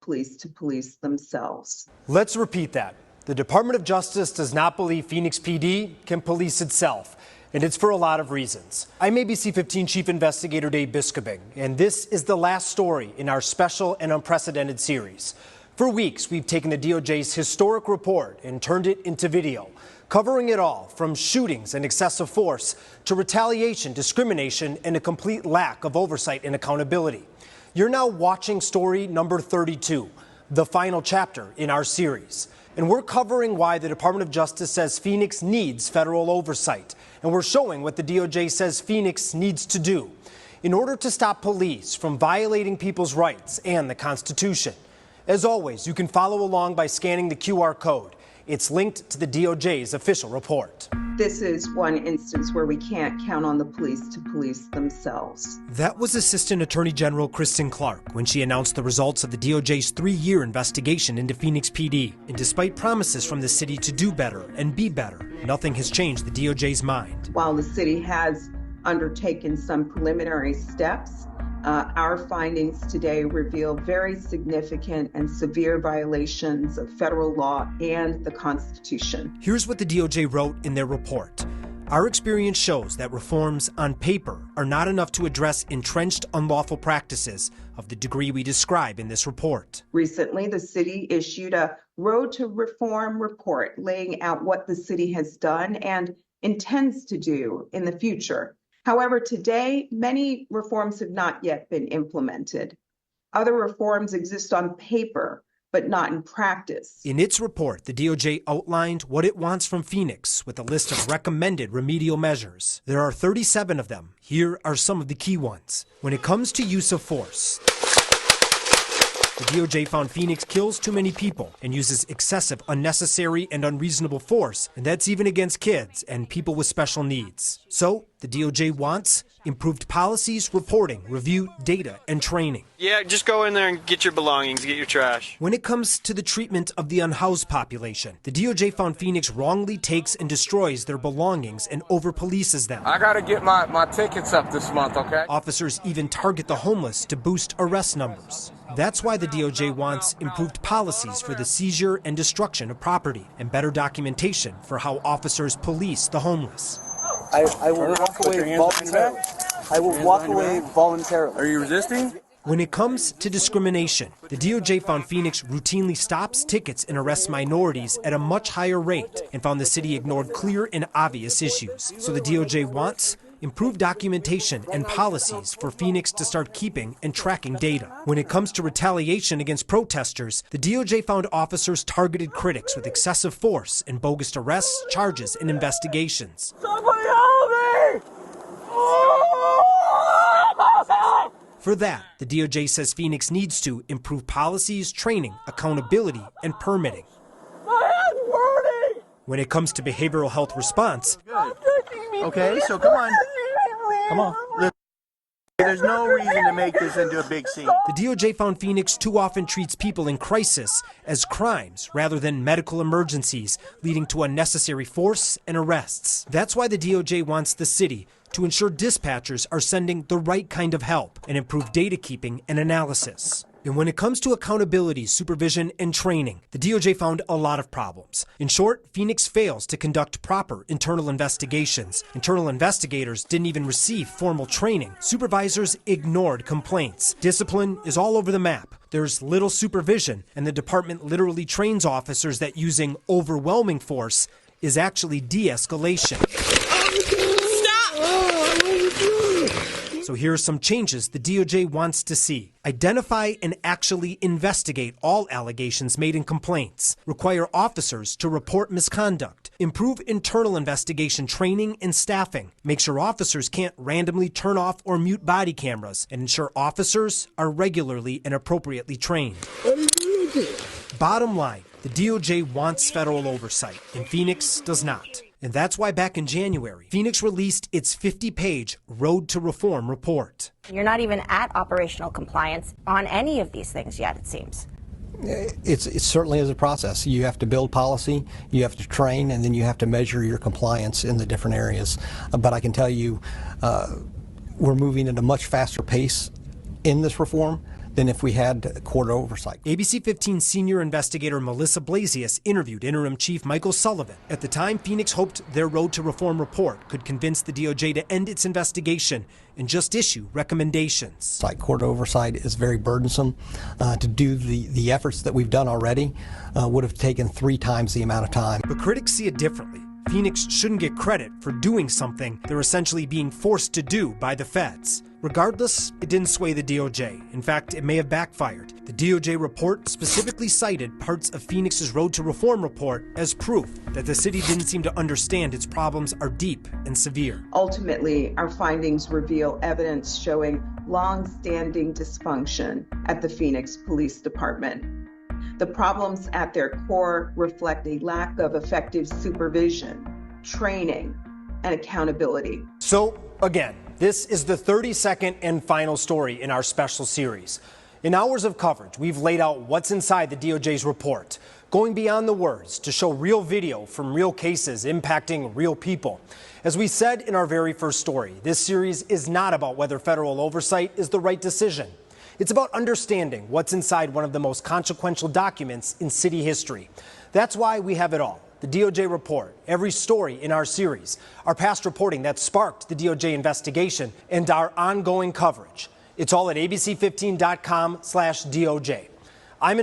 police to police themselves. Let's repeat that. The Department of Justice does not believe Phoenix PD can police itself, and it's for a lot of reasons. I'm ABC 15 Chief Investigator Dave Biskobing, and this is the last story in our special and unprecedented series. For weeks, we've taken the DOJ's historic report and turned it into video, covering it all from shootings and excessive force to retaliation, discrimination, and a complete lack of oversight and accountability. You're now watching story number 32, the final chapter in our series. And we're covering why the Department of Justice says Phoenix needs federal oversight. And we're showing what the DOJ says Phoenix needs to do in order to stop police from violating people's rights and the Constitution. As always, you can follow along by scanning the QR code. It's linked to the DOJ's official report. This is one instance where we can't count on the police to police themselves. That was Assistant Attorney General Kristen Clark when she announced the results of the DOJ's 3-year investigation into Phoenix PD. And despite promises from the city to do better and be better, nothing has changed the DOJ's mind. While the city has undertaken some preliminary steps, our findings today reveal very significant and severe violations of federal law and the Constitution. Here's what the DOJ wrote in their report. Our experience shows that reforms on paper are not enough to address entrenched unlawful practices of the degree we describe in this report. Recently, the city issued a Road to Reform report laying out what the city has done and intends to do in the future. However, today, many reforms have not yet been implemented. Other reforms exist on paper, but not in practice. In its report, the DOJ outlined what it wants from Phoenix with a list of recommended remedial measures. There are 37 of them. Here are some of the key ones. When it comes to use of force, the DOJ found Phoenix kills too many people and uses excessive, unnecessary, and unreasonable force, and that's even against kids and people with special needs. So, the DOJ wants improved policies, reporting, review, data, and training. Yeah, just go in there and get your belongings, get your trash. When it comes to the treatment of the unhoused population, the DOJ found Phoenix wrongly takes and destroys their belongings and over-polices them. I gotta get my tickets up this month, okay? Officers even target the homeless to boost arrest numbers. That's why the DOJ wants improved policies for the seizure and destruction of property and better documentation for how officers police the homeless. I will walk away voluntarily. I will walk away voluntarily. Are you resisting? When it comes to discrimination, the DOJ found Phoenix routinely stops, tickets, and arrests minorities at a much higher rate and found the city ignored clear and obvious issues. So the DOJ wants improved documentation and policies for Phoenix to start keeping and tracking data. When it comes to retaliation against protesters, the DOJ found officers targeted critics with excessive force and bogus arrests, charges, and investigations. Somebody help me! For that, the DOJ says Phoenix needs to improve policies, training, accountability, and permitting. My head's burning! When it comes to behavioral health response, Okay, so come on. Come on. Look, there's no reason to make this into a big scene. the DOJ found Phoenix too often treats people in crisis as crimes rather than medical emergencies, leading to unnecessary force and arrests. That's why the DOJ wants the city to ensure dispatchers are sending the right kind of help and improve data keeping and analysis. And when it comes to accountability, supervision, and training, the DOJ found a lot of problems. In short, Phoenix fails to conduct proper internal investigations. Internal investigators didn't even receive formal training. Supervisors ignored complaints. Discipline is all over the map. There's little supervision, and the department literally trains officers that using overwhelming force is actually de-escalation. So here are some changes the DOJ wants to see. Identify and actually investigate all allegations made in complaints. Require officers to report misconduct. Improve internal investigation training and staffing. Make sure officers can't randomly turn off or mute body cameras. And ensure officers are regularly and appropriately trained. Bottom line, the DOJ wants federal oversight, and Phoenix does not. And that's why back in January, Phoenix released its 50-page Road to Reform report. You're not even at operational compliance on any of these things yet, it seems. It certainly is a process. You have to build policy, you have to train, and then you have to measure your compliance in the different areas. But I can tell you, we're moving at a much faster pace in this reform than if we had court oversight. ABC 15 senior investigator Melissa Blasius interviewed interim chief Michael Sullivan. At the time, Phoenix hoped their Road to Reform report could convince the DOJ to end its investigation and just issue recommendations. Court oversight is very burdensome. To do the efforts that we've done already would have taken 3 times the amount of time. But critics see it differently. Phoenix shouldn't get credit for doing something they're essentially being forced to do by the feds. Regardless, it didn't sway the DOJ. In fact, it may have backfired. The DOJ report specifically cited parts of Phoenix's Road to Reform report as proof that the city didn't seem to understand its problems are deep and severe. Ultimately, our findings reveal evidence showing long-standing dysfunction at the Phoenix Police Department. The problems at their core reflect a lack of effective supervision, training, and accountability. So, again, this is the 32nd and final story in our special series. In hours of coverage, we've laid out what's inside the DOJ's report, going beyond the words to show real video from real cases impacting real people. As we said in our very first story, this series is not about whether federal oversight is the right decision. It's about understanding what's inside one of the most consequential documents in city history. That's why we have it all. The DOJ report, every story in our series, our past reporting that sparked the DOJ investigation, and our ongoing coverage. It's all at abc15.com/DOJ. I'm